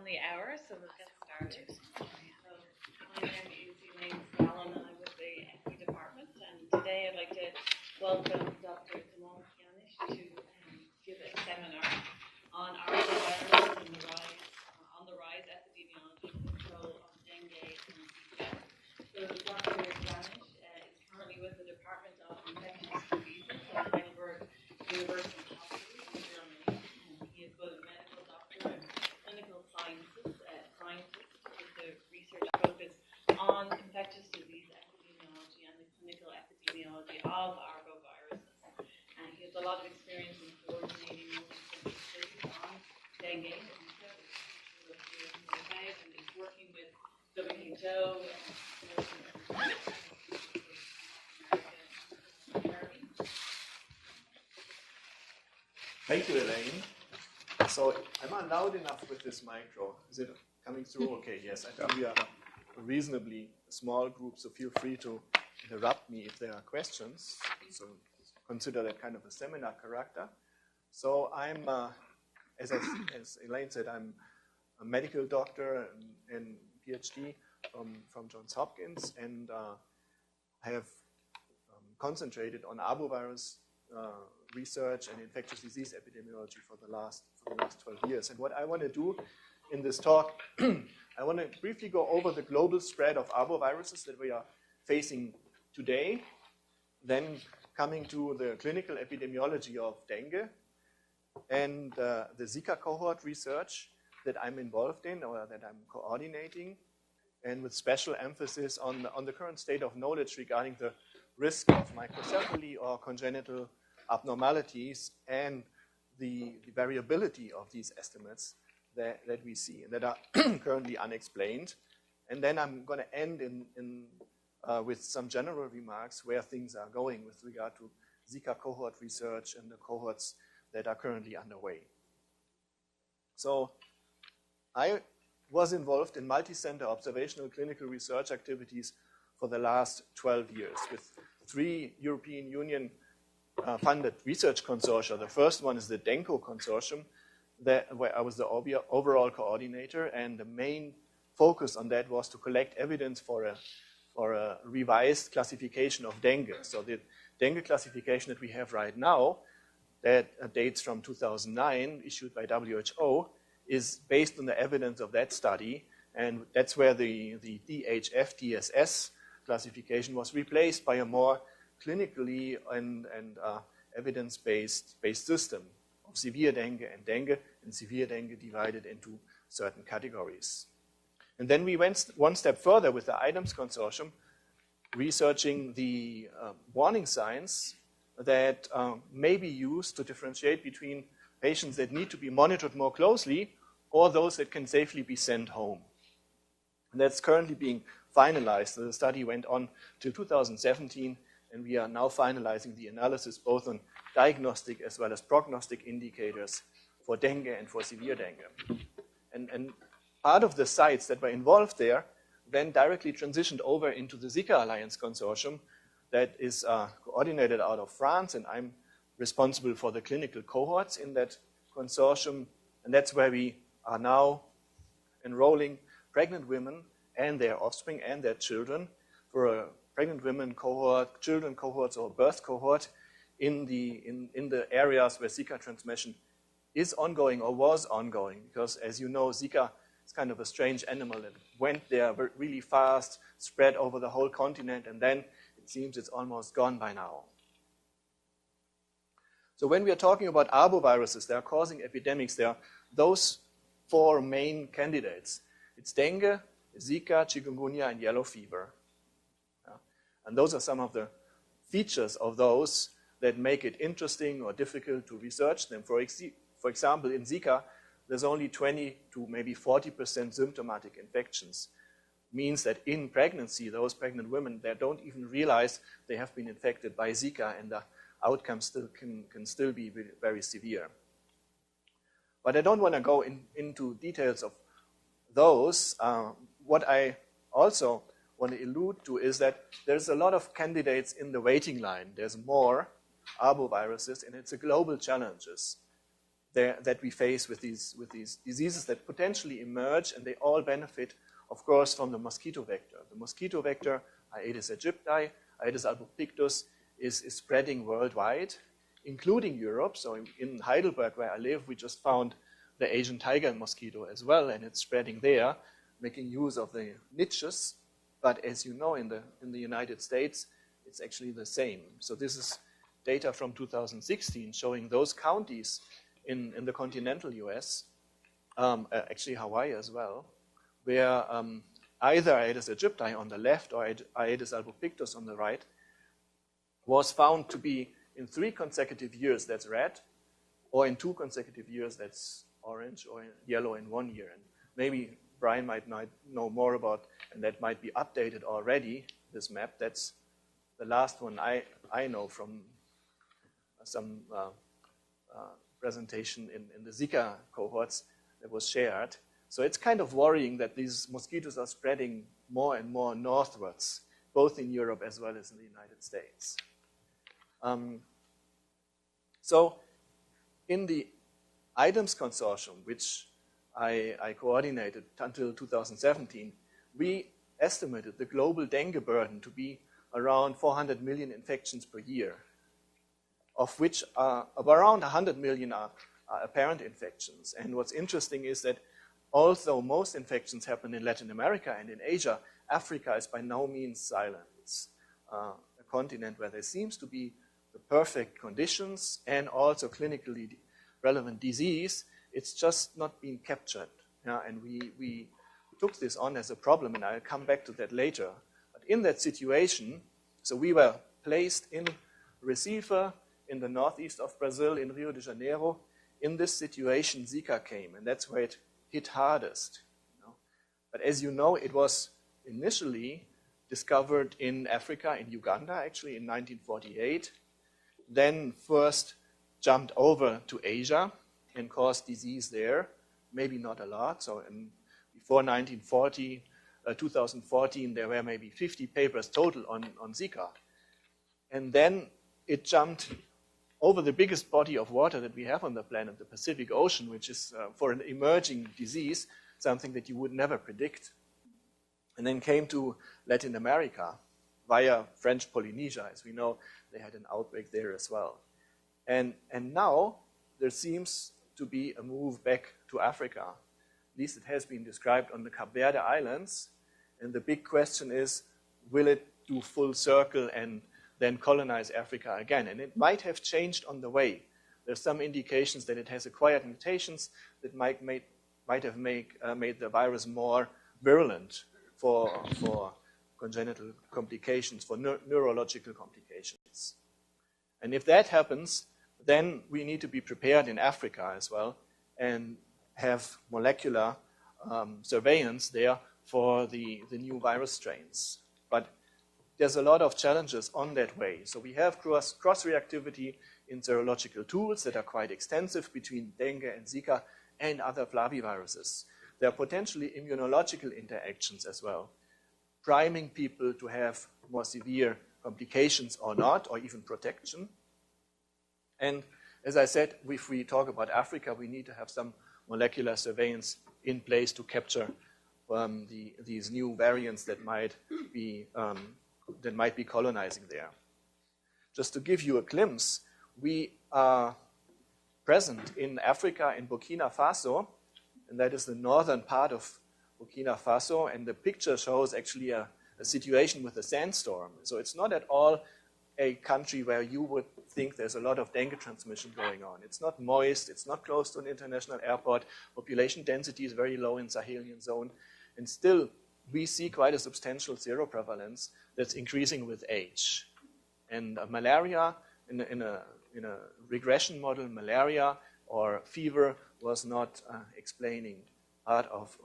on the hour, so we'll get started. So my name is Jaenisch, and I'm with the Epi Department, and today I'd like to welcome Dr. Jaenisch to give a seminar on arboviruses and the rise, epidemiology, control of dengue and Zika. So Dr. Jaenisch is currently with the Department of Infectious Diseases at Heidelberg University Hospital in Germany. He is both a medical doctor and clinical scientist with a research focus on infectious disease epidemiology and the clinical epidemiology of arboviruses. And he has a lot of experience in coordinating multi-center studies on dengue and Zika, which we'll hear more about, and is working with WHO and Thank you, Elaine. So, am I loud enough with this micro? Is it coming through? Okay, yes. I think we are a reasonably small group, so feel free to interrupt me if there are questions. So, consider that kind of a seminar character. So, I'm, as Elaine said, I'm a medical doctor and PhD from Johns Hopkins, and have concentrated on arbovirus research and infectious disease epidemiology for the last 12 years. And what I want to do in this talk, I want to briefly go over the global spread of arboviruses that we are facing today, then coming to the clinical epidemiology of dengue and the Zika cohort research that I'm involved in or that I'm coordinating, and with special emphasis on the current state of knowledge regarding the risk of microcephaly or congenital abnormalities and the variability of these estimates that we see and that are currently unexplained. And then I'm going to end with some general remarks where things are going with regard to Zika cohort research and the cohorts that are currently underway. So I was involved in multi-center observational clinical research activities for the last 12 years with 3 European Union funded research consortia. The first one is the Dengue Consortium, where I was the overall coordinator, and the main focus on that was to collect evidence for a revised classification of dengue. So the dengue classification that we have right now, that dates from 2009, issued by WHO, is based on the evidence of that study, and that's where the DHF-TSS classification was replaced by a more clinically and evidence-based system of severe dengue, and severe dengue divided into certain categories. And then we went one step further with the IDEMS Consortium, researching the warning signs that may be used to differentiate between patients that need to be monitored more closely or those that can safely be sent home. And that's currently being finalized. The study went on till 2017, and we are now finalizing the analysis both on diagnostic as well as prognostic indicators for dengue and for severe dengue. And part of the sites that were involved there then directly transitioned over into the SICA Alliance consortium that is coordinated out of France, and I'm responsible for the clinical cohorts in that consortium, and that's where we are now enrolling pregnant women and their offspring and their children for a pregnant women cohort, children cohorts, or birth cohort in the areas where Zika transmission is ongoing or was ongoing. Because as you know, Zika is kind of a strange animal. It went there really fast, spread over the whole continent, and then it seems it's almost gone by now. So when we are talking about arboviruses, they are causing epidemics. There are those 4 main candidates. It's dengue, Zika, chikungunya, and yellow fever. And those are some of the features of those that make it interesting or difficult to research them. For example, in Zika, there's only 20 to maybe 40% symptomatic infections. Means that in pregnancy, those pregnant women, they don't even realize they have been infected by Zika, and the outcomes can still be very severe. But I don't want to go into details of those. What I also want to allude to is that there's a lot of candidates in the waiting line. There's more arboviruses, and it's a global challenge. that we face with these diseases that potentially emerge, and they all benefit, of course, from the mosquito vector. The mosquito vector, Aedes aegypti, Aedes albopictus, is spreading worldwide, including Europe. So in Heidelberg, where I live, we just found the Asian tiger mosquito as well, and it's spreading there, making use of the niches. But as you know, in the United States, it's actually the same. So this is data from 2016 showing those counties in the continental US, actually Hawaii as well, where either Aedes aegypti on the left or Aedes albopictus on the right was found to be in 3 consecutive years, that's red, or in 2 consecutive years, that's orange, or yellow in 1 year. And maybe Brian might not know more about, and that might be updated already, this map. That's the last one I know from some presentation in the Zika cohorts that was shared. So it's kind of worrying that these mosquitoes are spreading more and more northwards, both in Europe as well as in the United States. So in the IDEMS consortium, which I coordinated until 2017, we estimated the global dengue burden to be around 400 million infections per year, of which around 100 million are apparent infections. And what's interesting is that although most infections happen in Latin America and in Asia, Africa is by no means silent. It's a continent where there seems to be the perfect conditions and also clinically relevant disease. It's just not being captured. And we took this on as a problem, and I'll come back to that later. But in that situation, so we were placed in Recife, in the northeast of Brazil, in Rio de Janeiro. In this situation, Zika came, and that's where it hit hardest. But as you know, it was initially discovered in Africa, in Uganda, actually, in 1948. Then first jumped over to Asia and caused disease there, maybe not a lot. So before 2014, there were maybe 50 papers total on Zika. And then it jumped over the biggest body of water that we have on the planet, the Pacific Ocean, which is, for an emerging disease, something that you would never predict. And then came to Latin America via French Polynesia. As we know, they had an outbreak there as well. And now there seems to be a move back to Africa. At least it has been described on the Cape Verde Islands. And the big question is, will it do full circle and then colonize Africa again? And it might have changed on the way. There's some indications that it has acquired mutations that might have made the virus more virulent for congenital complications, for neurological complications. And if that happens, then we need to be prepared in Africa as well and have molecular surveillance there for the new virus strains. But there's a lot of challenges on that way. So we have cross-reactivity in serological tools that are quite extensive between dengue and Zika and other flaviviruses. There are potentially immunological interactions as well, priming people to have more severe complications or not, or even protection. And as I said, if we talk about Africa, we need to have some molecular surveillance in place to capture these new variants that might be colonizing there. Just to give you a glimpse, we are present in Africa, in Burkina Faso, and that is the northern part of Burkina Faso, and the picture shows actually a situation with a sandstorm. So it's not at all a country where you would think there's a lot of dengue transmission going on. It's not moist, it's not close to an international airport, population density is very low in Sahelian zone, and still we see quite a substantial seroprevalence that's increasing with age. And malaria, in a regression model, malaria or fever was not explaining part of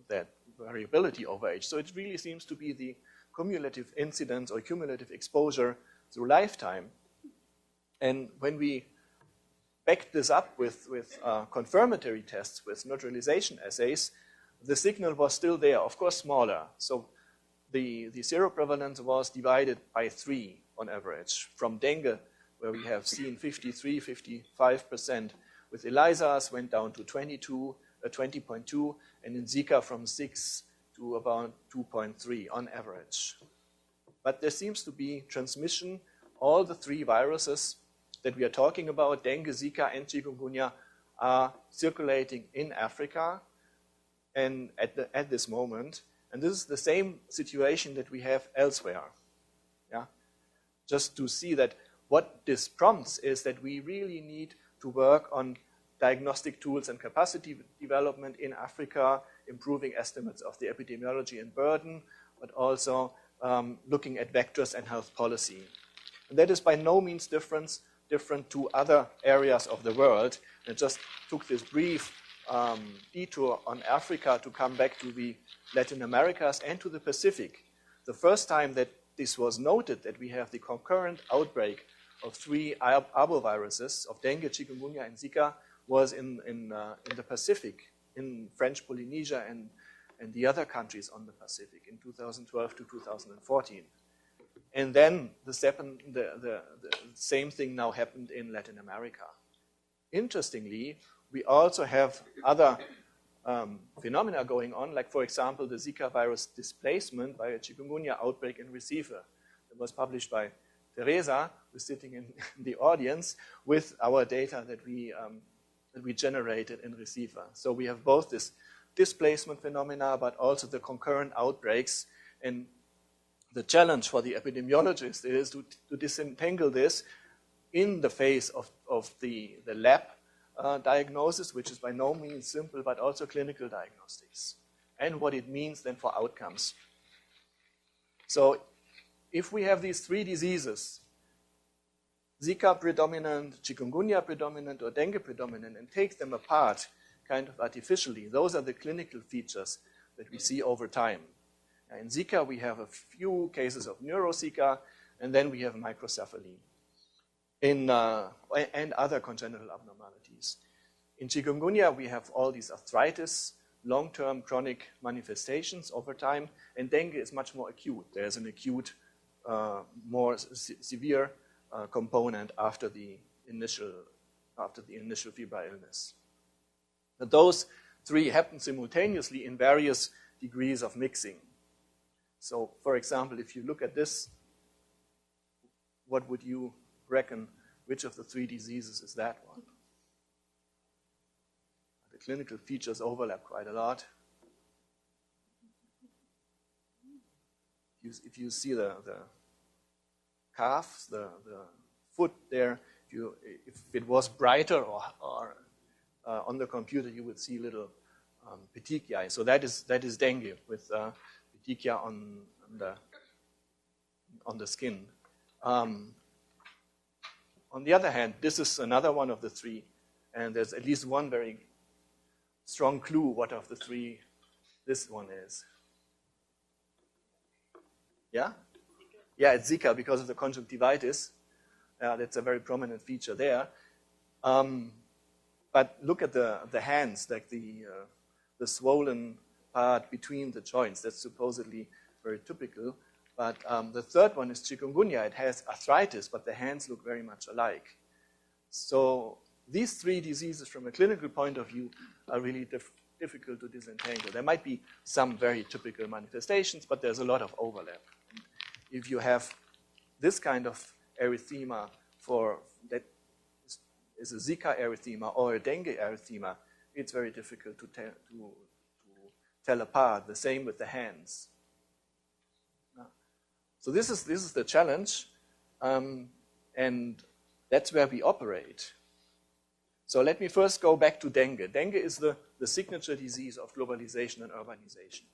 that variability over age. So it really seems to be the cumulative incidence or cumulative exposure through lifetime. And when we backed this up with confirmatory tests, with neutralization assays, the signal was still there, of course smaller. So the seroprevalence was divided by 3 on average. From dengue, where we have seen 53, 55% with ELISAs went down to 20.2, and in Zika from 6 to about 2.3 on average. But there seems to be transmission. All the three viruses that we are talking about, dengue, Zika, and chikungunya, are circulating in Africa and at this moment. And this is the same situation that we have elsewhere. Yeah? Just to see that what this prompts is that we really need to work on diagnostic tools and capacity development in Africa, improving estimates of the epidemiology and burden, but also looking at vectors and health policy. And that is by no means different to other areas of the world. I just took this brief detour on Africa to come back to the Latin Americas and to the Pacific. The first time that this was noted, that we have the concurrent outbreak of 3 arboviruses, of dengue, chikungunya, and Zika, was in the Pacific, in French Polynesia and the other countries on the Pacific in 2012 to 2014. And then the same thing now happened in Latin America. Interestingly, we also have other phenomena going on, like, for example, the Zika virus displacement by a chikungunya outbreak in Recife. It was published by Teresa, who's sitting in the audience, with our data that we generated in Recife. So we have both this displacement phenomena, but also the concurrent outbreaks. And the challenge for the epidemiologist is to disentangle this in the face of the lab diagnosis, which is by no means simple, but also clinical diagnostics, and what it means then for outcomes. So if we have these 3 diseases, Zika predominant, chikungunya predominant, or dengue predominant, and take them apart kind of artificially, those are the clinical features that we see over time. In Zika, we have a few cases of neuro-Zika, and then we have microcephaly and other congenital abnormalities. In chikungunya, we have all these arthritis, long-term chronic manifestations over time, and dengue is much more acute. There's an acute, more severe component after the initial febrile illness. But those 3 happen simultaneously in various degrees of mixing. So, for example, if you look at this, what would you reckon, which of the 3 diseases is that one? The clinical features overlap quite a lot. If you see the calves, the foot there, if it was brighter or on the computer, you would see little petechiae. So that is dengue with petechia on the skin. On the other hand, this is another one of the 3, and there's at least one very strong clue what of the 3 this one is. Yeah? Yeah, it's Zika because of the conjunctivitis. That's a very prominent feature there. But look at the hands, like the swollen part between the joints. That's supposedly very typical. But the third one is chikungunya. It has arthritis, but the hands look very much alike. So these 3 diseases, from a clinical point of view, are really difficult to disentangle. There might be some very typical manifestations, but there's a lot of overlap. If you have this kind of erythema that is a Zika erythema or a dengue erythema, it's very difficult to tell apart. The same with the hands. So this is the challenge, and that's where we operate. So let me first go back to dengue. Dengue is the signature disease of globalization and urbanization.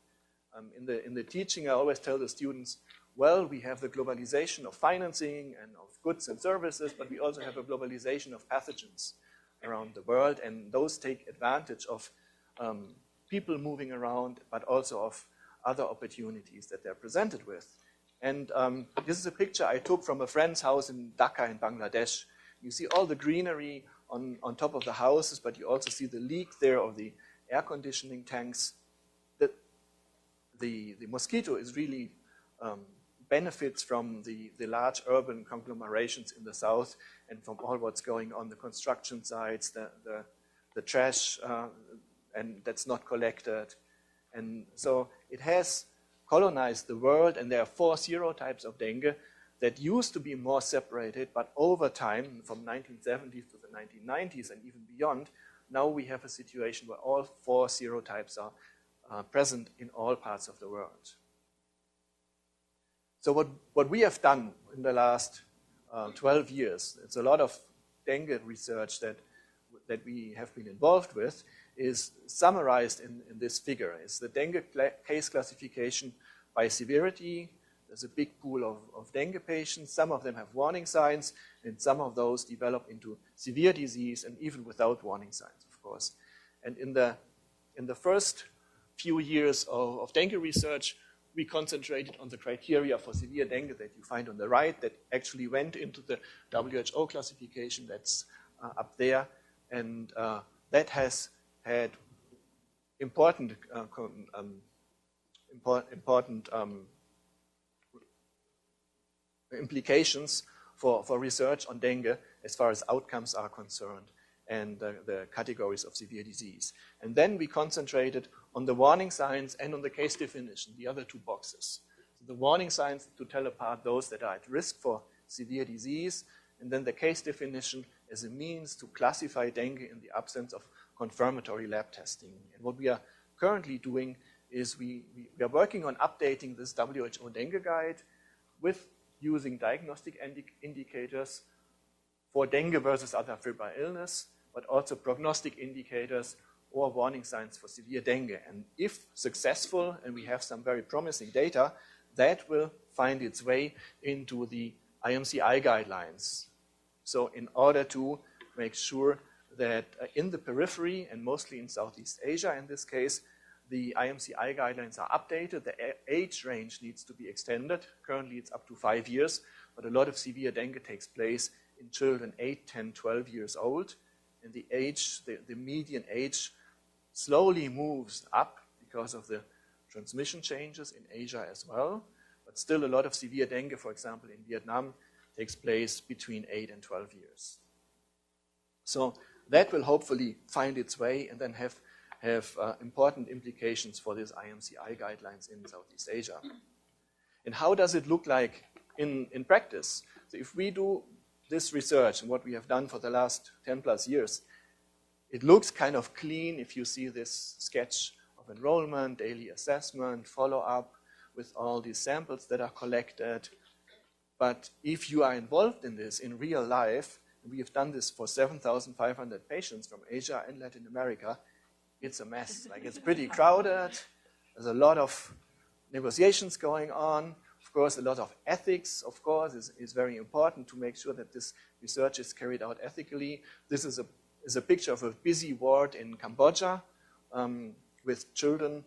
In the teaching, I always tell the students, well, we have the globalization of financing and of goods and services, but we also have a globalization of pathogens around the world, and those take advantage of people moving around, but also of other opportunities that they're presented with. And this is a picture I took from a friend's house in Dhaka in Bangladesh. You see all the greenery on top of the houses, but you also see the leak there of the air conditioning tanks. The mosquito is really benefits from the large urban conglomerations in the south and from all what's going on, the construction sites, the trash, and that's not collected. And so it has colonized the world, and there are 4 serotypes of dengue that used to be more separated, but over time, from 1970s to the 1990s and even beyond, now we have a situation where all 4 serotypes are present in all parts of the world. So what we have done in the last 12 years, it's a lot of dengue research that we have been involved with, is summarized in this figure. It's the dengue case classification by severity. There's a big pool of dengue patients. Some of them have warning signs, and some of those develop into severe disease, and even without warning signs, of course. And in the first few years of dengue research, we concentrated on the criteria for severe dengue that you find on the right that actually went into the WHO classification that's up there. And that has had important implications for research on dengue as far as outcomes are concerned and the categories of severe disease. And then we concentrated on the warning signs and on the case definition, the other 2 boxes. So the warning signs to tell apart those that are at risk for severe disease, and then the case definition as a means to classify dengue in the absence of confirmatory lab testing. And what we are currently doing is we are working on updating this WHO dengue guide with using diagnostic indicators for dengue versus other febrile illness, but also prognostic indicators or warning signs for severe dengue. And if successful, and we have some very promising data, that will find its way into the IMCI guidelines. So in order to make sure that in the periphery, and mostly in Southeast Asia in this case, the IMCI guidelines are updated. The age range needs to be extended. Currently it's up to 5 years, but a lot of severe dengue takes place in children 8, 10, 12 years old. And the age, the median age slowly moves up because of the transmission changes in Asia as well. But still a lot of severe dengue, for example, in Vietnam, takes place between 8 and 12 years. So that will hopefully find its way and then have important implications for these IMCI guidelines in Southeast Asia. And how does it look like in practice? So if we do this research and what we have done for the last 10 plus years, it looks kind of clean if you see this sketch of enrollment, daily assessment, follow-up with all these samples that are collected. But if you are involved in this in real life, and we have done this for 7,500 patients from Asia and Latin America, it's a mess. Like, it's pretty crowded. There's a lot of negotiations going on. Of course, a lot of ethics, of course, is very important to make sure that this research is carried out ethically. This is a picture of a busy ward in Cambodia with children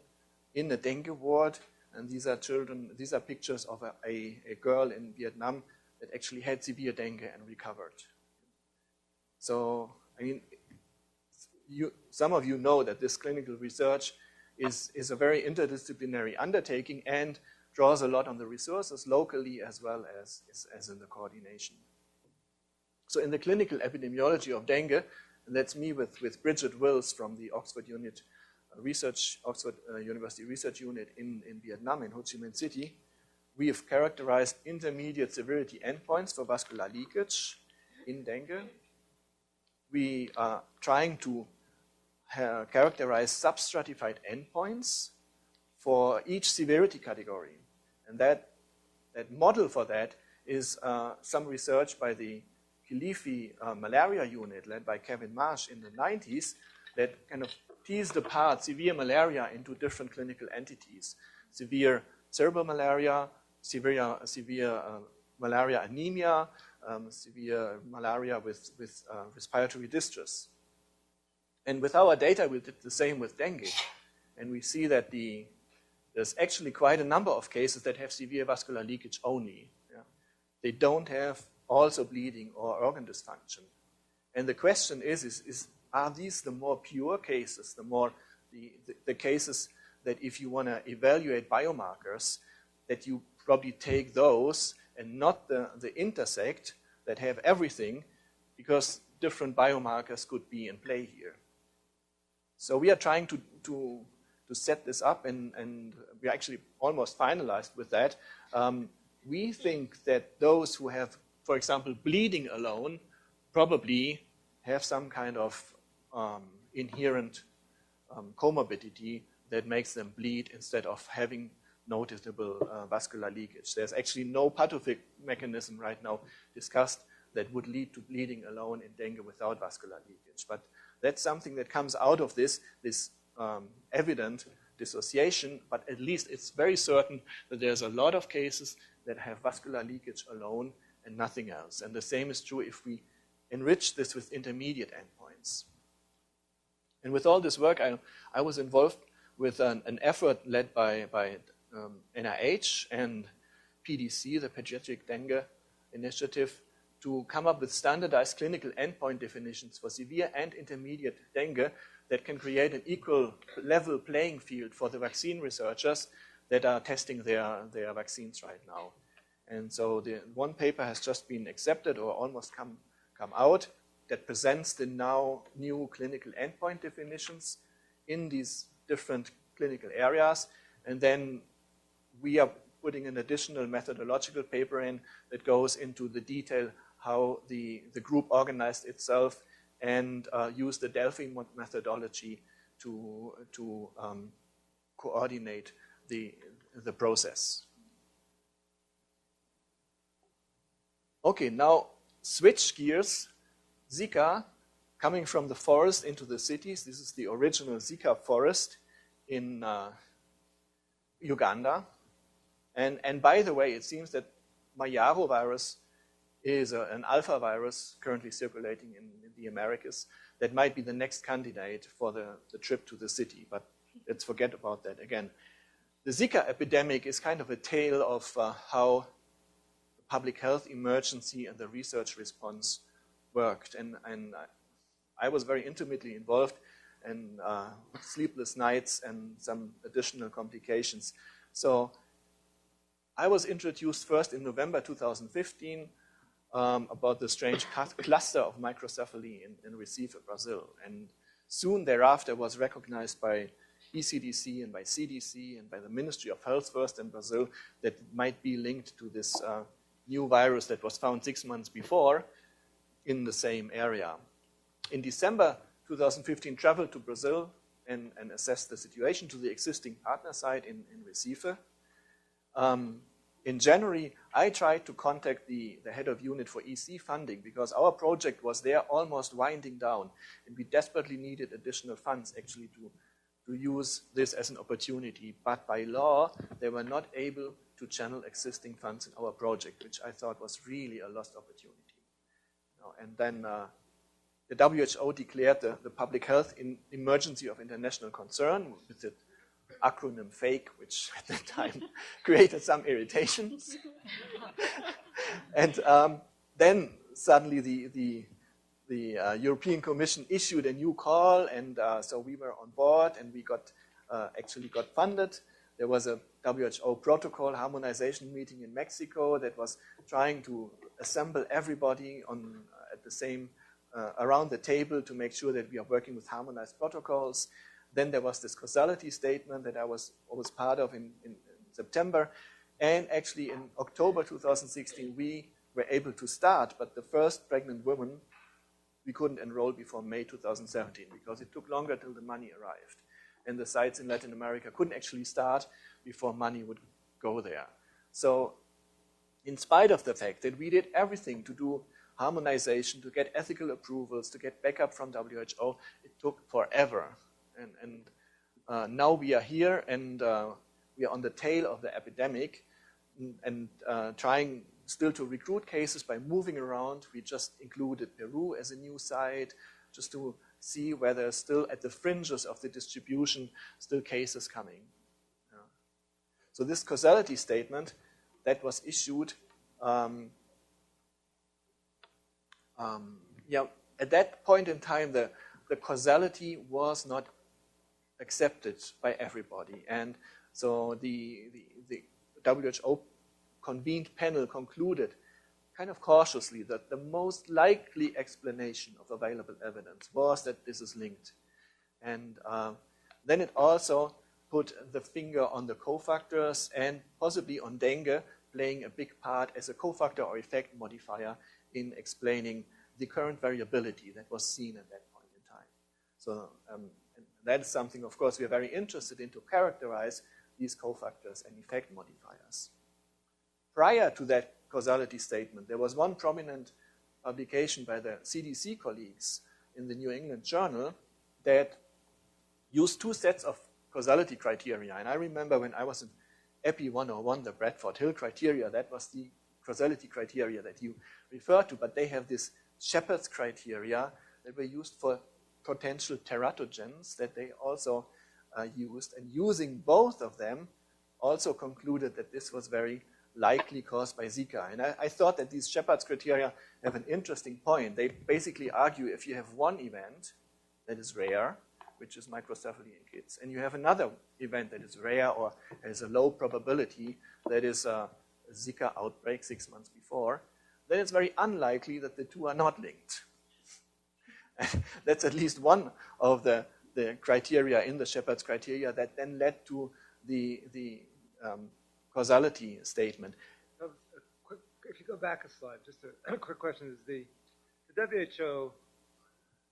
in a dengue ward. And these are pictures of a girl in Vietnam that actually had severe dengue and recovered. So, I mean, some of you know that this clinical research is a very interdisciplinary undertaking and draws a lot on the resources locally as well as in the coordination. So in the clinical epidemiology of dengue, and that's me with Bridget Wills from the Oxford University Research Unit in Vietnam, in Ho Chi Minh City, we have characterized intermediate severity endpoints for vascular leakage in dengue. We are trying to characterize substratified endpoints for each severity category. And that model for that is some research by the Khalifi malaria unit led by Kevin Marsh in the 90s that kind of teased apart severe malaria into different clinical entities. Severe cerebral malaria, severe malaria anemia, severe malaria with respiratory distress. And with our data, we did the same with dengue. And we see that there's actually quite a number of cases that have severe vascular leakage only. Yeah? They don't have also bleeding or organ dysfunction. And the question is are these the more pure cases, the cases that if you want to evaluate biomarkers, that you probably take those and not the intersect that have everything, because different biomarkers could be in play here. So we are trying to set this up, and we're actually almost finalized with that. We think that those who have, for example, bleeding alone, probably have some kind of inherent comorbidity that makes them bleed instead of having noticeable vascular leakage. There's actually no pathogenic mechanism right now discussed that would lead to bleeding alone in dengue without vascular leakage. But that's something that comes out of this evident dissociation, but at least it's very certain that there's a lot of cases that have vascular leakage alone and nothing else. And the same is true if we enrich this with intermediate endpoints. And with all this work, I was involved with an effort led by NIH and PDC, the Pediatric Dengue Initiative, to come up with standardized clinical endpoint definitions for severe and intermediate dengue that can create an equal level playing field for the vaccine researchers that are testing their vaccines right now. And so the one paper has just been accepted or almost come out that presents the now new clinical endpoint definitions in these different clinical areas. And then we are putting an additional methodological paper in that goes into the detail how the group organized itself and used the Delphi methodology to coordinate the process. Okay, now switch gears. Zika, coming from the forest into the cities. This is the original Zika forest in Uganda. And by the way, it seems that Mayaro virus is an alpha virus currently circulating in the Americas that might be the next candidate for the trip to the city, but let's forget about that again. The Zika epidemic is kind of a tale of how the public health emergency and the research response worked. And I was very intimately involved in sleepless nights and some additional complications. So I was introduced first in November 2015 about the strange cluster of microcephaly in Recife, Brazil. And soon thereafter was recognized by ECDC and by CDC and by the Ministry of Health first in Brazil that might be linked to this new virus that was found 6 months before in the same area. In December 2015, traveled to Brazil and assessed the situation to the existing partner site in Recife. In January, I tried to contact the head of unit for EC funding because our project was there almost winding down, and we desperately needed additional funds actually to use this as an opportunity. But by law, they were not able to channel existing funds in our project, which I thought was really a lost opportunity. And then the WHO declared the public health emergency of international concern with the acronym FAKE, which at that time created some irritations. And then suddenly the European Commission issued a new call, and so we were on board, and we actually got funded. There was a WHO protocol harmonization meeting in Mexico that was trying to assemble everybody at the same around the table to make sure that we are working with harmonized protocols. Then there was this causality statement that I was part of in September. And actually in October 2016, we were able to start, but the first pregnant woman, we couldn't enroll before May 2017 because it took longer till the money arrived. And the sites in Latin America couldn't actually start before money would go there. So in spite of the fact that we did everything to do harmonization, to get ethical approvals, to get backup from WHO, it took forever. And now we are here, and we are on the tail of the epidemic and trying still to recruit cases by moving around. We just included Peru as a new site just to see whether still at the fringes of the distribution still cases coming. So this causality statement that was issued at that point in time, the causality was not accepted by everybody. And so the WHO convened panel concluded kind of cautiously that the most likely explanation of available evidence was that this is linked. And then it also put the finger on the cofactors and possibly on dengue playing a big part as a cofactor or effect modifier in explaining the current variability that was seen at that point in time. So that is something, of course, we are very interested in to characterize these cofactors and effect modifiers. Prior to that causality statement, there was one prominent publication by the CDC colleagues in the New England Journal that used two sets of causality criteria. And I remember when I was in Epi 101, the Bradford Hill criteria, that was the causality criteria that you referred to, but they have this Sheppards criteria that were used for potential teratogens that they also used. And using both of them, also concluded that this was very likely caused by Zika. And I thought that these Sheppards criteria have an interesting point. They basically argue if you have one event that is rare, which is microcephaly in kids, and you have another event that is rare or has a low probability, that is a Zika outbreak 6 months before, then it's very unlikely that the two are not linked. That's at least one of the criteria in the Sheppards criteria that then led to the causality statement. If you go back a slide, just a quick question is the WHO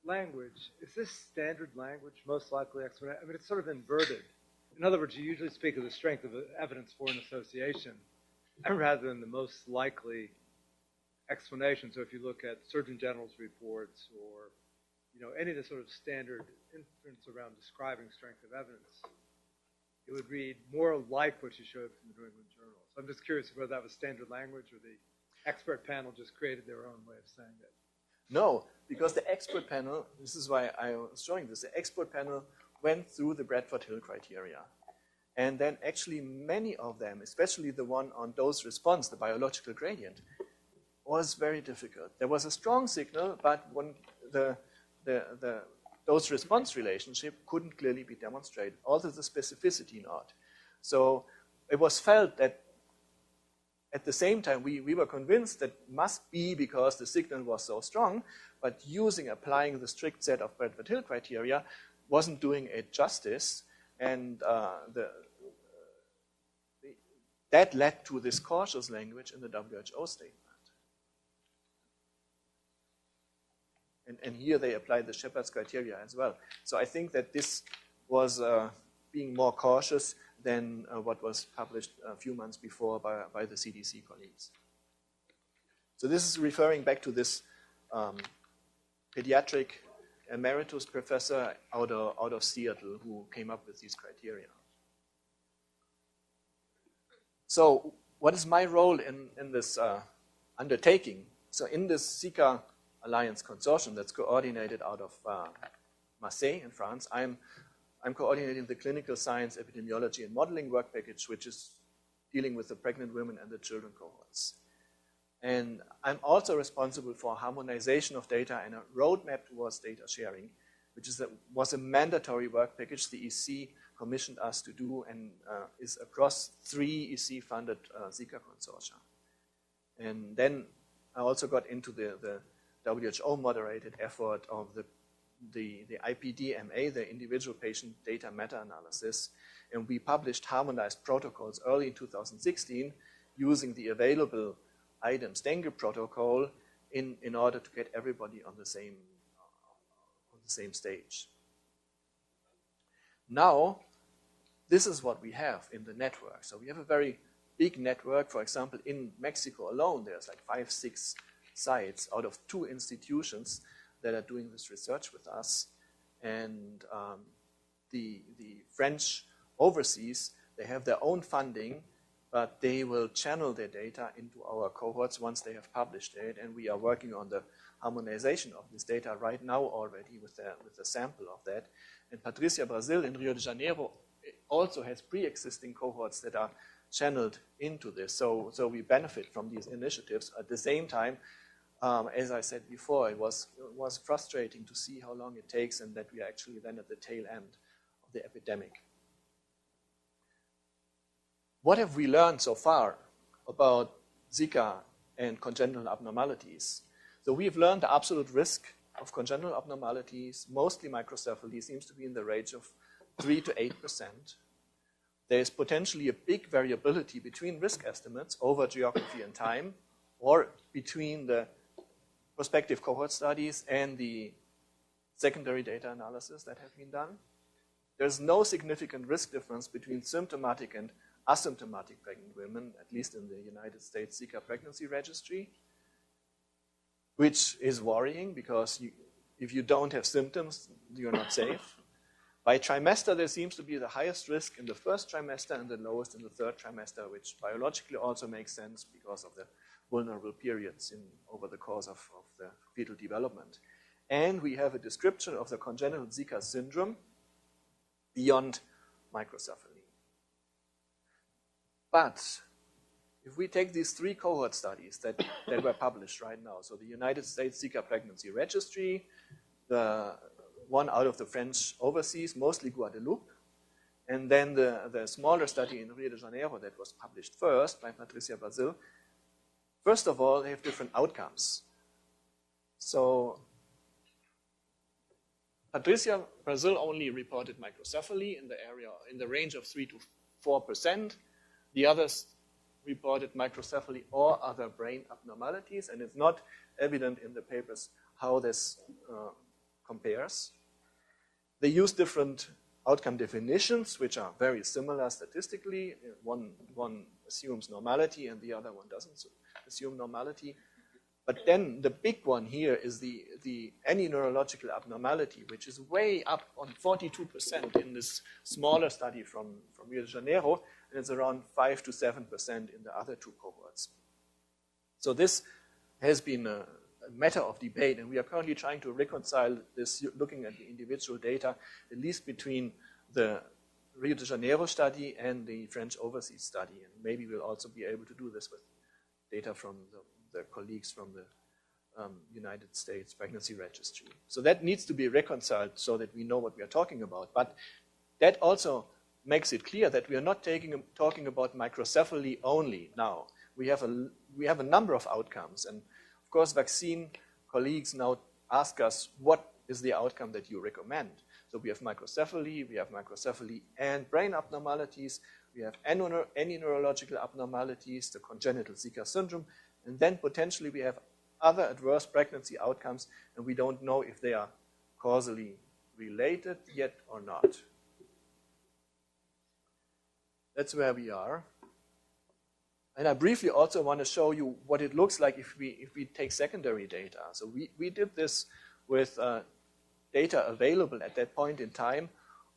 language, is this standard language most likely exponential? I mean, it's sort of inverted. In other words, you usually speak of the strength of evidence for an association rather than the most likely explanation. So if you look at Surgeon General's reports or any of the sort of standard inference around describing strength of evidence, it would read more like what you showed from the New England Journal. So I'm just curious whether that was standard language or the expert panel just created their own way of saying it. No, because the expert panel, this is why I was showing this, the expert panel went through the Bradford Hill criteria. And then actually many of them, especially the one on dose response, the biological gradient, was very difficult. There was a strong signal, but when the dose response relationship couldn't clearly be demonstrated, although the specificity not. So it was felt that at the same time, we were convinced that must be because the signal was so strong, but applying the strict set of Bradford Hill criteria wasn't doing it justice, and that led to this cautious language in the WHO statement. And here they applied the Sheppards criteria as well. So I think that this was being more cautious than what was published a few months before by the CDC colleagues. So this is referring back to this pediatric emeritus professor out of Seattle who came up with these criteria. So what is my role in this undertaking? So in this SICA Alliance consortium that's coordinated out of Marseille in France, I'm coordinating the clinical science, epidemiology, and modeling work package, which is dealing with the pregnant women and the children cohorts. And I'm also responsible for harmonization of data and a roadmap towards data sharing, which was a mandatory work package the EC commissioned us to do and is across 3 EC-funded Zika consortia. And then I also got into the WHO-moderated effort of the IPDMA, the individual patient data meta-analysis, and we published harmonized protocols early in 2016 using the available items dengue protocol in order to get everybody on the same stage. Now, this is what we have in the network. So we have a very big network. For example, in Mexico alone, there's like 5, 6 sites out of 2 institutions that are doing this research with us. And the French overseas, they have their own funding, but they will channel their data into our cohorts once they have published it. And we are working on the harmonization of this data right now already with the sample of that. And Patricia Brazil in Rio de Janeiro also has pre-existing cohorts that are channeled into this. So we benefit from these initiatives. At the same time, as I said before, it was frustrating to see how long it takes and that we are actually then at the tail end of the epidemic. What have we learned so far about Zika and congenital abnormalities. So we've learned the absolute risk of congenital abnormalities, mostly microcephaly, seems to be in the range of 3 to 8%. There is potentially a big variability between risk estimates over geography and time, or between the prospective cohort studies and the secondary data analysis that have been done. There's no significant risk difference between symptomatic and asymptomatic pregnant women, at least in the United States Zika pregnancy registry, which is worrying because if you don't have symptoms, you're not safe. By trimester, there seems to be the highest risk in the first trimester and the lowest in the third trimester, which biologically also makes sense because of the vulnerable periods over the course of the fetal development. And we have a description of the congenital Zika syndrome beyond microcephaly. But if we take these 3 cohort studies that were published right now, so the United States Zika Pregnancy Registry, the one out of the French overseas, mostly Guadeloupe, and then the smaller study in Rio de Janeiro that was published first by Patricia Brazil, first of all, they have different outcomes. So Patricia Brazil only reported microcephaly in the range of 3 to 4%. The others reported microcephaly or other brain abnormalities, and it's not evident in the papers how this compares. They use different outcome definitions, which are very similar statistically. One assumes normality, and the other one doesn't assume normality. But then the big one here is the any neurological abnormality, which is way up on 42% in this smaller study from Rio de Janeiro, and it's around 5 to 7% in the other 2 cohorts. So this has been a matter of debate, and we are currently trying to reconcile this, looking at the individual data, at least between the Rio de Janeiro study and the French overseas study, and maybe we'll also be able to do this with data from the colleagues from the United States Pregnancy Registry. So that needs to be reconciled so that we know what we are talking about. But that also makes it clear that we are not talking about microcephaly only now. We have a number of outcomes, and of course vaccine colleagues now ask us, what is the outcome that you recommend? So we have microcephaly and brain abnormalities, we have any neurological abnormalities, the congenital Zika syndrome, and then potentially we have other adverse pregnancy outcomes, and we don't know if they are causally related yet or not. That's where we are. And I briefly also want to show you what it looks like if we take secondary data. So we did this with data available at that point in time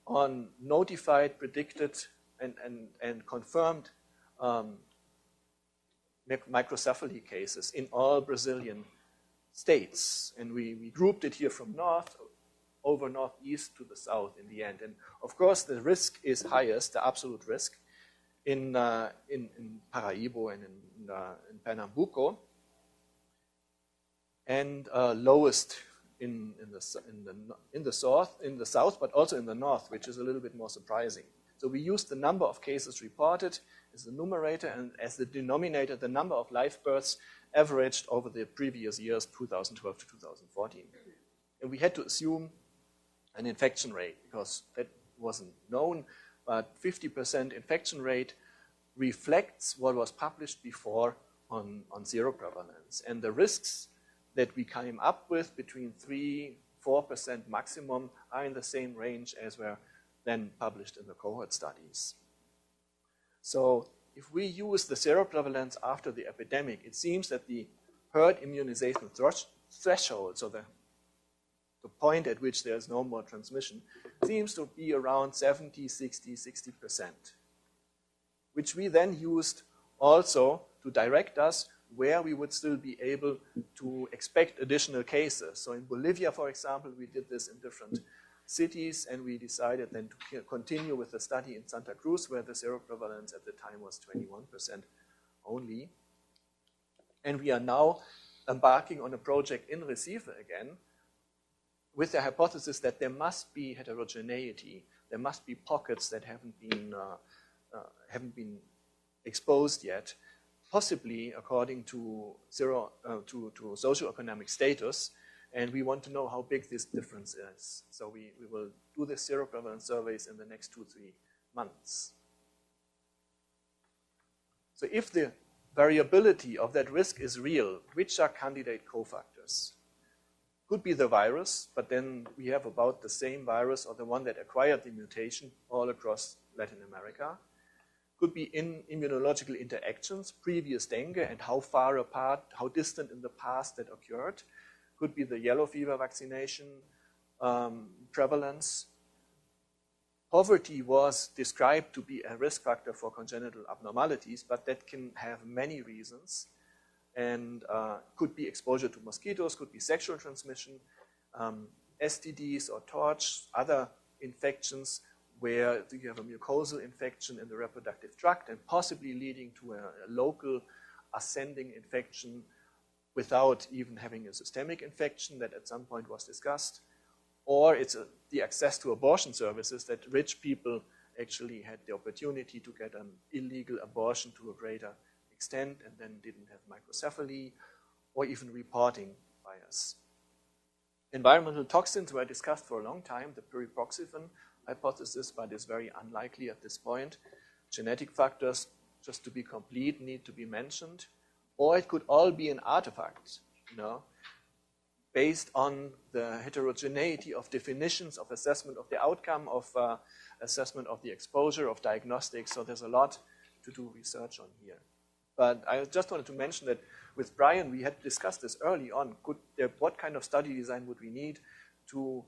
on notified, predicted, and confirmed microcephaly cases in all Brazilian states. And we grouped it here from north over northeast to the south in the end. And of course, the risk is highest, the absolute risk, in Paraíba and in Pernambuco, and lowest in the south, but also in the north, which is a little bit more surprising. So we used the number of cases reported as the numerator, and as the denominator, the number of live births averaged over the previous years, 2012 to 2014. And we had to assume an infection rate, because that wasn't known, but 50% infection rate reflects what was published before on seroprevalence. And the risks that we came up with between 3–4% maximum are in the same range as were then published in the cohort studies. So if we use the seroprevalence after the epidemic, it seems that the herd immunization threshold, so the point at which there is no more transmission, seems to be around 70, 60, 60%, which we then used also to direct us where we would still be able to expect additional cases. So in Bolivia, for example, we did this in different cities, and we decided then to continue with the study in Santa Cruz, where the seroprevalence at the time was 21% only. And we are now embarking on a project in Recife again, with the hypothesis that there must be heterogeneity, there must be pockets that haven't been exposed yet, possibly according to socioeconomic status, and we want to know how big this difference is. So we will do the seroprevalence surveys in the next 2-3 months. So if the variability of that risk is real, which are candidate cofactors? Could be the virus, but then we have about the same virus or the one that acquired the mutation all across Latin America. Could be in immunological interactions, previous dengue, and how far apart, how distant in the past that occurred. Could be the yellow fever vaccination prevalence. Poverty was described to be a risk factor for congenital abnormalities, but that can have many reasons, and could be exposure to mosquitoes, could be sexual transmission, STDs or torch, other infections where you have a mucosal infection in the reproductive tract and possibly leading to a local ascending infection without even having a systemic infection that at some point was discussed. Or it's the access to abortion services that rich people actually had the opportunity to get an illegal abortion to a greater extent and then didn't have microcephaly or even reporting bias. Environmental toxins were discussed for a long time, the pyriproxyfen hypothesis, but is very unlikely at this point. Genetic factors, just to be complete, need to be mentioned. Or it could all be an artifact, based on the heterogeneity of definitions of assessment of the outcome, of assessment of the exposure, of diagnostics. So there's a lot to do research on here. But I just wanted to mention that with Brian, we had discussed this early on. What kind of study design would we need to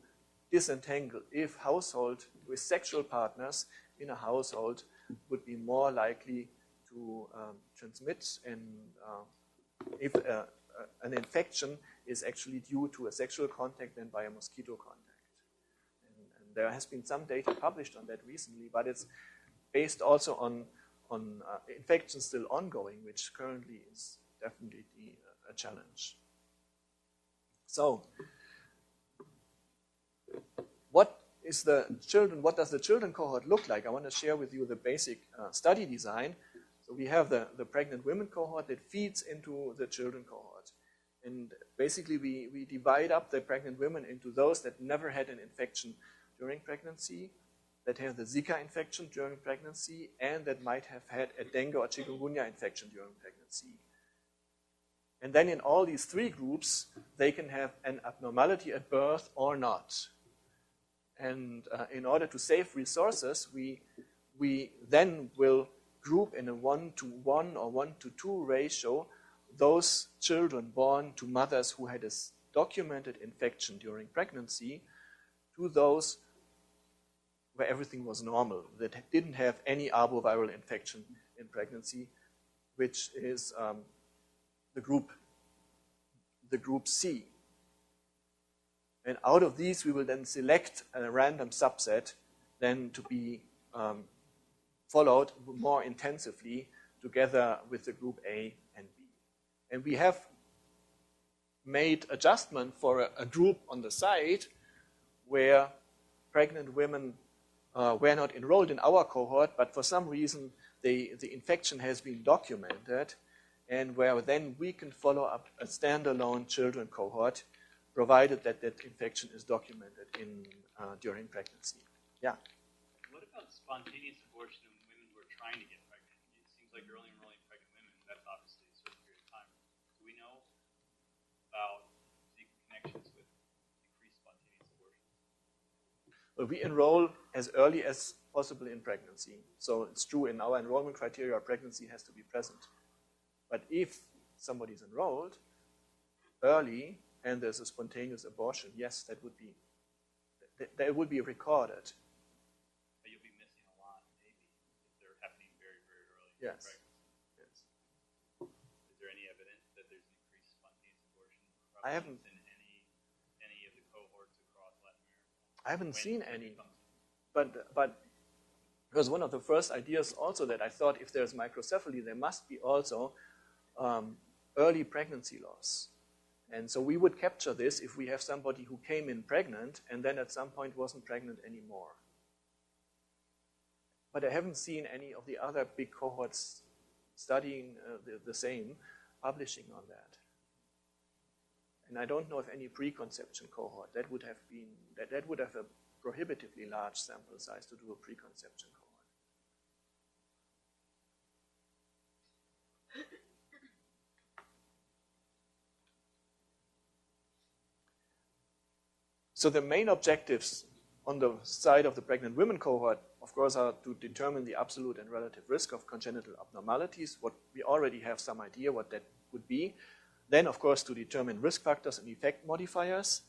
disentangle if household with sexual partners in a household would be more likely to transmit, and if an infection is actually due to a sexual contact than by a mosquito contact. And there has been some data published on that recently, but it's based also on infections still ongoing, which currently is definitely a challenge. So, what does the children cohort look like? I want to share with you the basic study design. So we have the pregnant women cohort that feeds into the children cohort. And basically we divide up the pregnant women into those that never had an infection during pregnancy, that have the Zika infection during pregnancy, and that might have had a dengue or chikungunya infection during pregnancy. And then in all these three groups, they can have an abnormality at birth or not. And in order to save resources, we then will group in a 1-to-1 or 1-to-2 ratio those children born to mothers who had a documented infection during pregnancy to those where everything was normal, that didn't have any arboviral infection in pregnancy, which is the group C. And out of these, we will then select a random subset then to be followed more intensively together with the group A and B. And we have made adjustment for a group on the side where pregnant women were not enrolled in our cohort, but for some reason the infection has been documented, and where then we can follow up a standalone children cohort, provided that that infection is documented during pregnancy. Yeah? What about spontaneous abortion in women who are trying to get pregnant? It seems like you're only enrolling pregnant women. That's obviously a certain period of time. Do we know about the connections with decreased spontaneous abortion? Well, we enroll as early as possible in pregnancy. So it's true in our enrollment criteria, pregnancy has to be present. But if somebody's enrolled early and there's a spontaneous abortion, yes, that would be recorded. But you'll be missing a lot, maybe, if they're happening very, very early in Yes. pregnancy. Yes. Is there any evidence that there's increased spontaneous abortion I haven't- in any of the cohorts across Latin America? I haven't seen any, but it was one of the first ideas also that I thought if there's microcephaly, there must be also early pregnancy loss. And so we would capture this if we have somebody who came in pregnant and then at some point wasn't pregnant anymore. But I haven't seen any of the other big cohorts studying the same, publishing on that. And I don't know of any preconception cohort. That would have been, that would have a prohibitively large sample size to do a preconception cohort. So the main objectives on the side of the pregnant women cohort, of course, are to determine the absolute and relative risk of congenital abnormalities. What we already have some idea what that would be. Then, of course, to determine risk factors and effect modifiers,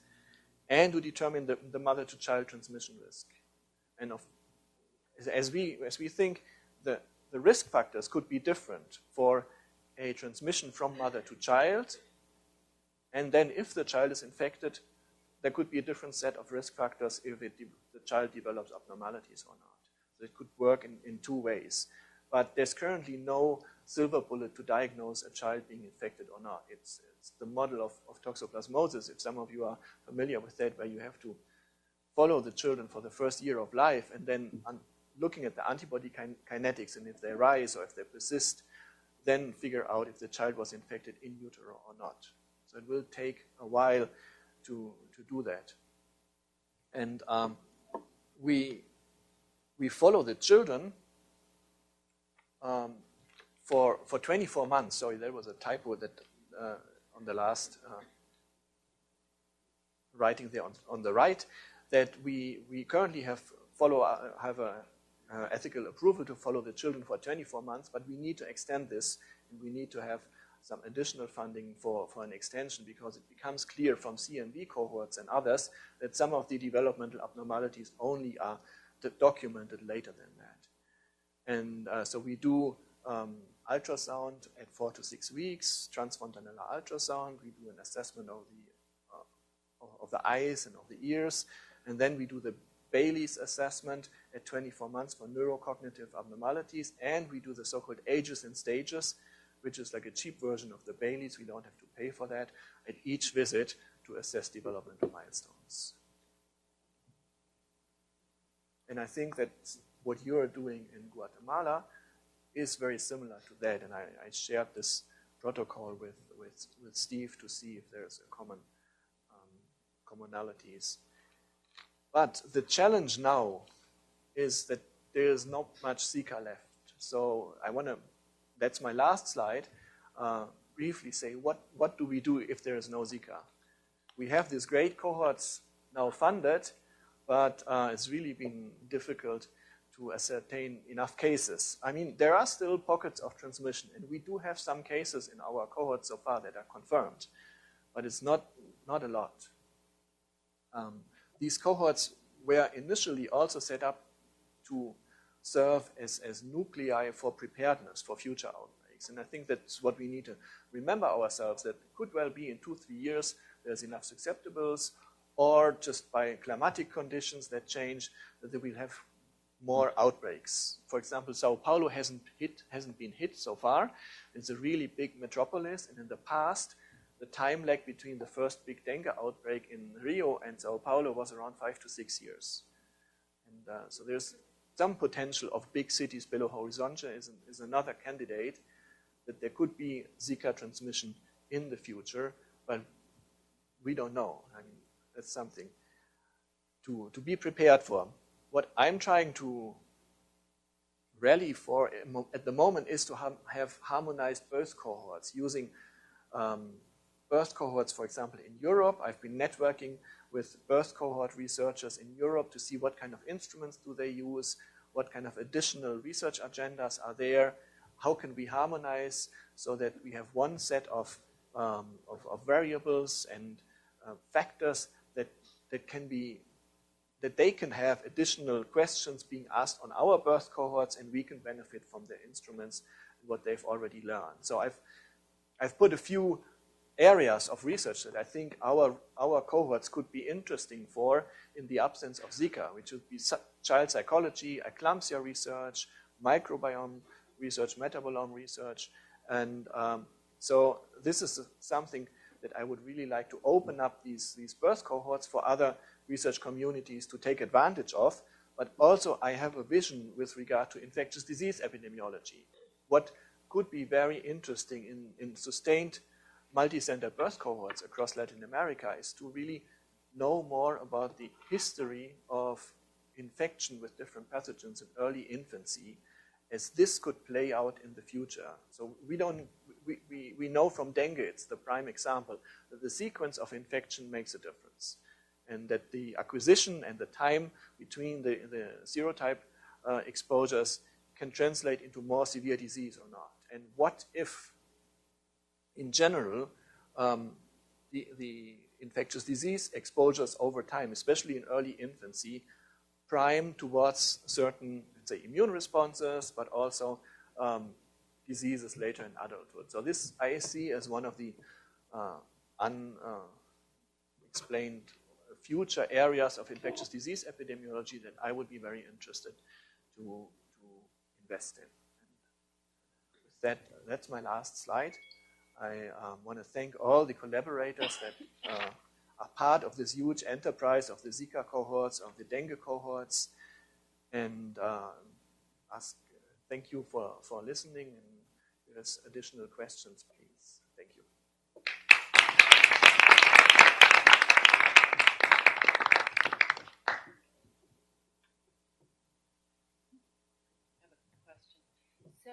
and to determine the mother-to-child transmission risk. And as we think, the risk factors could be different for a transmission from mother to child, and then if the child is infected, there could be a different set of risk factors if the child develops abnormalities or not. So it could work in two ways. But there's currently no silver bullet to diagnose a child being infected or not. It's the model of toxoplasmosis, if some of you are familiar with that, where you have to follow the children for the first year of life and then looking at the antibody kinetics, and if they rise or if they persist, then figure out if the child was infected in utero or not. So it will take a while to do that. And we follow the children for 24 months. Sorry, there was a typo that on the last writing there on the right, that we currently have a ethical approval to follow the children for 24 months, but we need to extend this, and we need to have some additional funding for an extension, because it becomes clear from CMV cohorts and others that some of the developmental abnormalities only are documented later than that. And so we do ultrasound at 4 to 6 weeks, transfontanelar ultrasound. We do an assessment of the eyes and of the ears, and then we do the Bailey's assessment at 24 months for neurocognitive abnormalities, and we do the so-called ages and stages, which is like a cheap version of the Bailey's. We don't have to pay for that at each visit to assess developmental milestones. And I think that what you're doing in Guatemala is very similar to that, and I shared this protocol with Steve to see if there's a common commonalities. But the challenge now is that there is not much Zika left. So I want to, that's my last slide, briefly say what do we do if there is no Zika? We have these great cohorts now funded, but it's really been difficult to ascertain enough cases. I mean, there are still pockets of transmission, and we do have some cases in our cohort so far that are confirmed, but it's not a lot. These cohorts were initially also set up to serve as nuclei for preparedness for future outbreaks. And I think that's what we need to remember ourselves, that it could well be in 2-3 years there's enough susceptibles, or just by climatic conditions that change, that we'll have more outbreaks. For example, Sao Paulo hasn't been hit so far. It's a really big metropolis, and in the past, the time lag between the first big dengue outbreak in Rio and Sao Paulo was around 5 to 6 years. And so there's some potential of big cities. Belo Horizonte is another candidate that there could be Zika transmission in the future, but we don't know. I mean, that's something to be prepared for. What I'm trying to rally for at the moment is to have harmonized birth cohorts using birth cohorts, for example, in Europe. I've been networking with birth cohort researchers in Europe to see what kind of instruments do they use, what kind of additional research agendas are there, how can we harmonize so that we have one set of variables and factors that they can have additional questions being asked on our birth cohorts, and we can benefit from their instruments and what they've already learned. So I've put a few areas of research that I think our cohorts could be interesting for in the absence of Zika, which would be child psychology, eclampsia research, microbiome research, metabolome research. And so this is something that I would really like to open up these birth cohorts for other research communities to take advantage of. But also I have a vision with regard to infectious disease epidemiology. What could be very interesting in sustained multi-center birth cohorts across Latin America is to really know more about the history of infection with different pathogens in early infancy, as this could play out in the future. So we know from dengue, it's the prime example, that the sequence of infection makes a difference, and that the acquisition and the time between the serotype exposures can translate into more severe disease or not. And what if, in general, the infectious disease exposures over time, especially in early infancy, prime towards certain, let's say, immune responses, but also diseases later in adulthood. So this I see as one of the unexplained future areas of infectious disease epidemiology that I would be very interested to invest in. With that, that's my last slide. I want to thank all the collaborators that are part of this huge enterprise of the Zika cohorts, of the dengue cohorts, and thank you for listening. And if there's additional questions, please. Thank you. I have a question. So,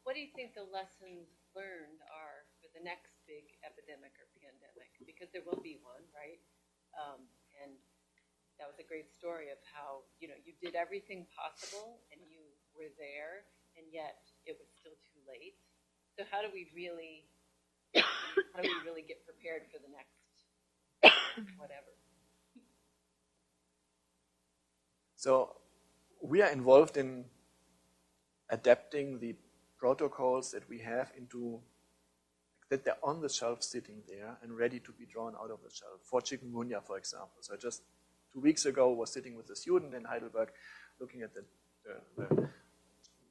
what do you think the lessons learned are for the next big epidemic or pandemic? Because there will be one, right? And that was a great story of how, you know, you did everything possible and you were there, and yet it was still too late. So how do we really get prepared for the next whatever? So we are involved in adapting the protocols that we have into, that they're on the shelf sitting there and ready to be drawn out of the shelf. For chikungunya, for example. So just 2 weeks ago was sitting with a student in Heidelberg looking at the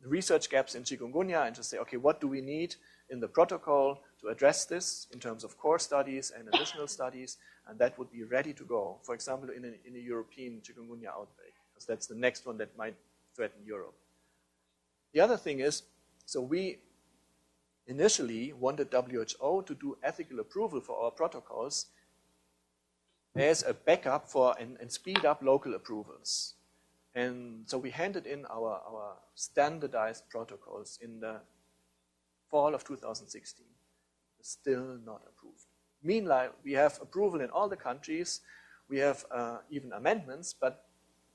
research gaps in chikungunya and just say, okay, what do we need in the protocol to address this in terms of core studies and additional studies, and that would be ready to go. For example, in a European chikungunya outbreak, because that's the next one that might threaten Europe. The other thing is, so we initially wanted WHO to do ethical approval for our protocols as a backup for and speed up local approvals. And so we handed in our standardized protocols in the fall of 2016. Still not approved. Meanwhile, we have approval in all the countries. We have even amendments, but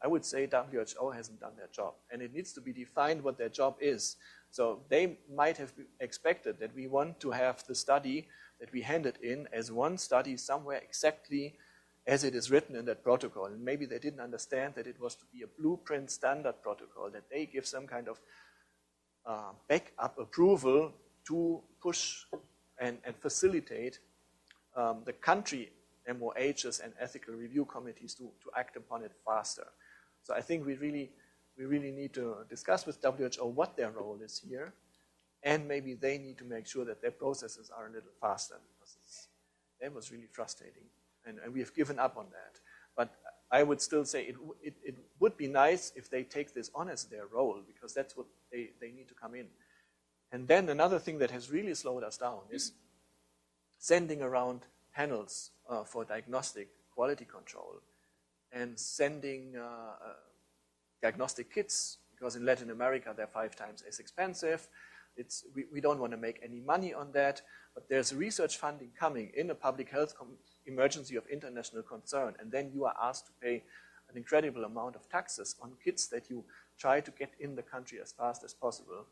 I would say WHO hasn't done their job. And it needs to be defined what their job is. So they might have expected that we want to have the study that we handed in as one study somewhere exactly as it is written in that protocol. And maybe they didn't understand that it was to be a blueprint standard protocol, that they give some kind of backup approval to push and facilitate the country MOHs and ethical review committees to act upon it faster. So I think we really need to discuss with WHO what their role is here, and maybe they need to make sure that their processes are a little faster, because that was really frustrating, and we have given up on that. But I would still say it would be nice if they take this on as their role, because that's what they need to come in. And then another thing that has really slowed us down is sending around panels for diagnostic quality control, and sending diagnostic kits, because in Latin America they're 5 times as expensive. We don't want to make any money on that, but there's research funding coming in a public health emergency of international concern, and then you are asked to pay an incredible amount of taxes on kits that you try to get in the country as fast as possible.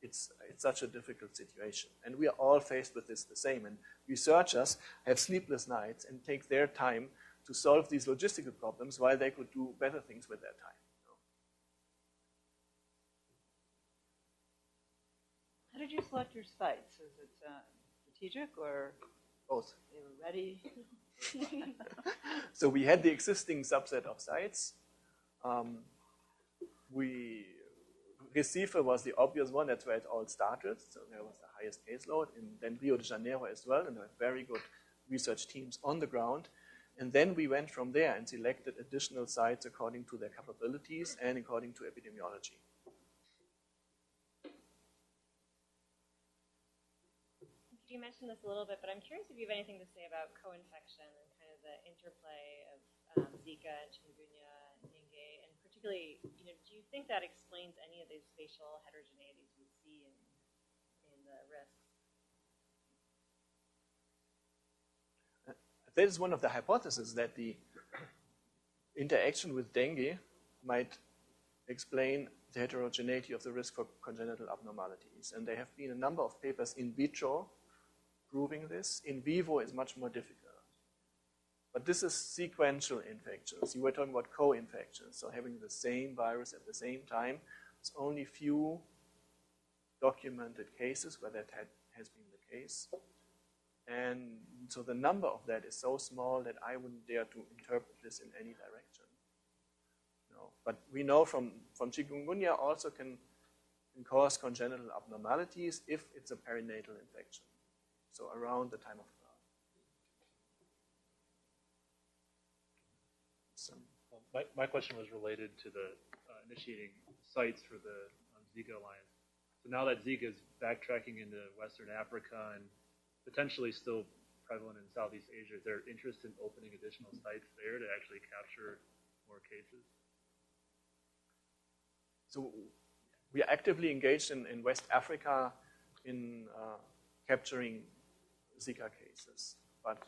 It's such a difficult situation, and we are all faced with this the same, and researchers have sleepless nights and take their time to solve these logistical problems while they could do better things with their time. How did you select your sites? Is it strategic or Both. they were ready? So we had the existing subset of sites. Recife was the obvious one. That's where it all started. So there was the highest caseload. And then Rio de Janeiro as well. And there were very good research teams on the ground. And then we went from there and selected additional sites according to their capabilities and according to epidemiology. you mentioned this a little bit, but I'm curious if you have anything to say about co-infection and kind of the interplay of Zika and chikungunya and dengue, and particularly, do you think that explains any of these spatial heterogeneities we see in the risks? That is one of the hypotheses, that the interaction with dengue might explain the heterogeneity of the risk for congenital abnormalities. And there have been a number of papers in vitro proving this. In vivo is much more difficult. But this is sequential infections. You were talking about co-infections, so having the same virus at the same time. There's only few documented cases where that has been the case. And so the number of that is so small that I wouldn't dare to interpret this in any direction. No. But we know from chikungunya also can cause congenital abnormalities if it's a perinatal infection, so around the time of birth. My question was related to the initiating sites for the SICA Alliance. So now that Zika is backtracking into Western Africa and potentially still prevalent in Southeast Asia, is there interest in opening additional sites there to actually capture more cases? So we are actively engaged in West Africa in capturing Zika cases, but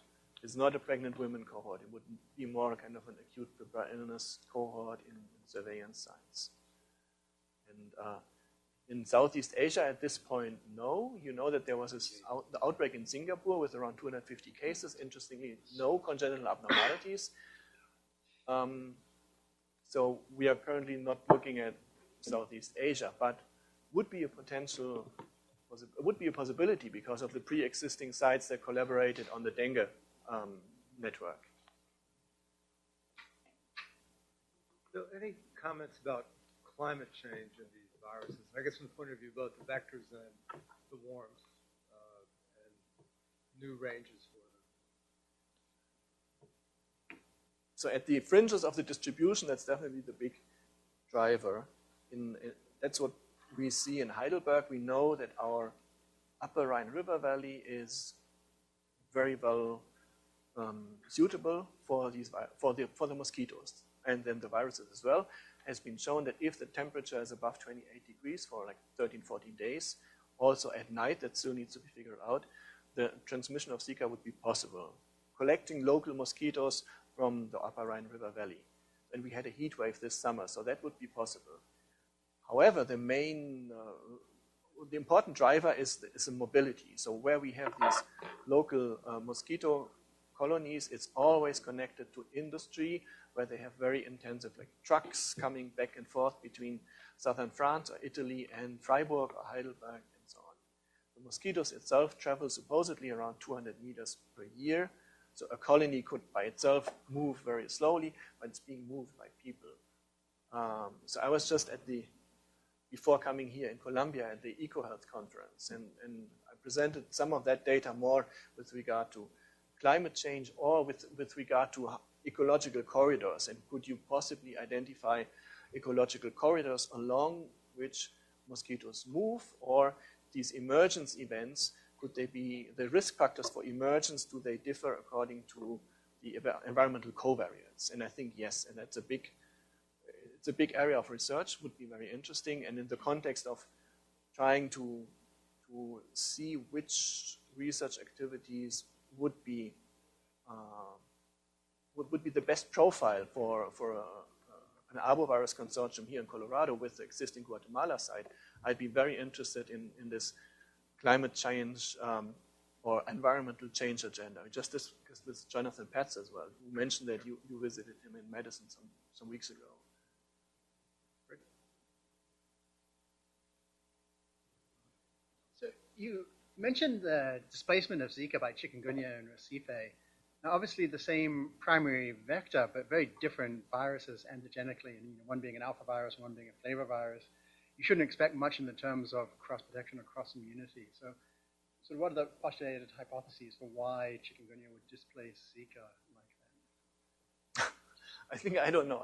it's not a pregnant women cohort. It would be more kind of an acute febrile illness cohort in surveillance sites. And in Southeast Asia at this point, no. You know that there was the outbreak in Singapore with around 250 cases. Interestingly, no congenital abnormalities. So we are currently not looking at Southeast Asia, but would be a possibility because of the pre-existing sites that collaborated on the dengue network. So any comments about climate change in these viruses? I guess from the point of view both the vectors and the warmth and new ranges for them. So at the fringes of the distribution, that's definitely the big driver. That's what we see in Heidelberg. We know that our upper Rhine River Valley is very well suitable for the mosquitoes, and then the viruses as well. Has been shown that if the temperature is above 28 degrees for like 13, 14 days, also at night, that still needs to be figured out, the transmission of Zika would be possible. Collecting local mosquitoes from the upper Rhine River Valley. And we had a heat wave this summer, so that would be possible. However, the important driver is the mobility. So where we have these local mosquito colonies, it's always connected to industry, where they have very intensive trucks coming back and forth between southern France or Italy and Freiburg or Heidelberg and so on. The mosquitoes itself travel supposedly around 200 meters per year. So a colony could by itself move very slowly, but it's being moved by people. So I was just before coming here in Colombia at the EcoHealth conference, and I presented some of that data more with regard to climate change or with regard to ecological corridors, and could you possibly identify ecological corridors along which mosquitoes move, or these emergence events, could they be the risk factors for emergence, do they differ according to the environmental covariates? And I think yes, and it's a big area of research, would be very interesting, and in the context of trying to see which research activities would be the best profile for an arbovirus consortium here in Colorado with the existing Guatemala site. I'd be very interested in this climate change or environmental change agenda. Just discussed with Jonathan Patz as well, who mentioned that you visited him in Madison some weeks ago. So you mentioned the displacement of Zika by chikungunya and Recife. Now, obviously the same primary vector, but very different viruses antigenically, and one being an alpha virus, one being a flavivirus. You shouldn't expect much in the terms of cross-protection or cross-immunity. So what are the postulated hypotheses for why chikungunya would displace Zika like that? I don't know.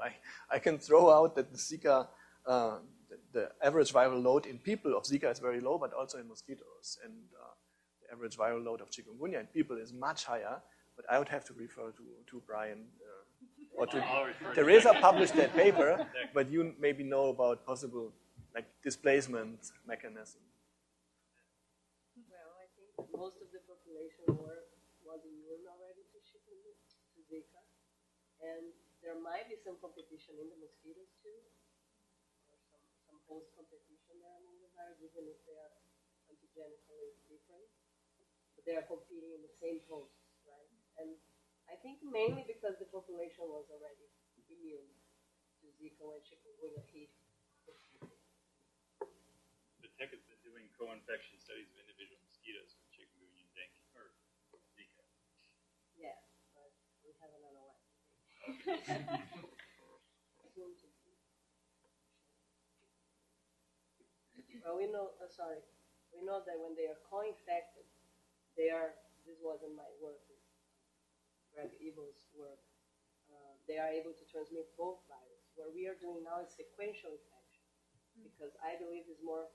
I can throw out that the Zika, the average viral load in people of Zika is very low, but also in mosquitoes. And the average viral load of chikungunya in people is much higher, but I would have to refer to Brian. Or to Teresa published that paper, but you maybe know about possible like displacement mechanism. Well, I think most of the population was immune already to chikungunya, to Zika, and there might be some competition in the mosquitoes too, or some host competition there among the virus, even if they are antigenically different, but they are competing in the same hosts, right? And I think mainly because the population was already immune to Zika when chikungunya hit. The tech has been doing co-infection studies of individual mosquitoes with chikungunya and dengue, or Zika. Yes, but we haven't analyzed it. Well, we know that when they are co-infected, this wasn't my work, Greg Evil's work, they are able to transmit both viruses. What we are doing now is sequential infection, because I believe is more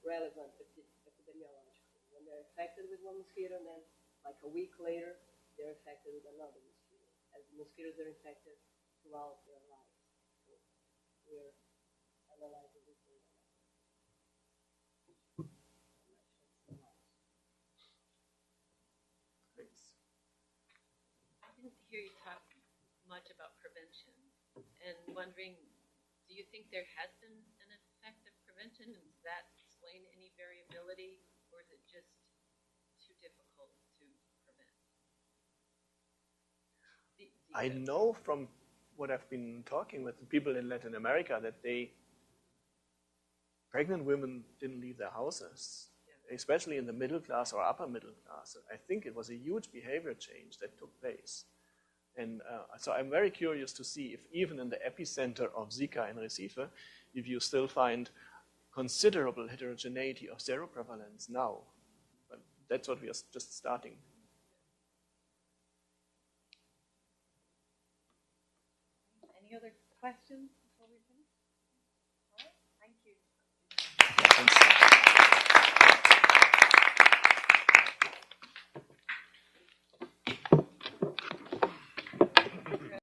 relevant epidemiologically. When they're infected with one mosquito, and then like a week later, they're infected with another mosquito, as the mosquitoes are infected throughout their lives. So we're analyzing this data now. I didn't hear you talk much about prevention, and wondering, do you think there has been an effective prevention, and does that explain any variability, or is it just too difficult to prevent? I know from what I've been talking with the people in Latin America that pregnant women didn't leave their houses, especially in the middle class or upper middle class. I think it was a huge behavior change that took place. And so I'm very curious to see if even in the epicenter of Zika in Recife, if you still find considerable heterogeneity of seroprevalence now. But that's what we are just starting. Any other questions before we finish? All right, thank you. Thanks.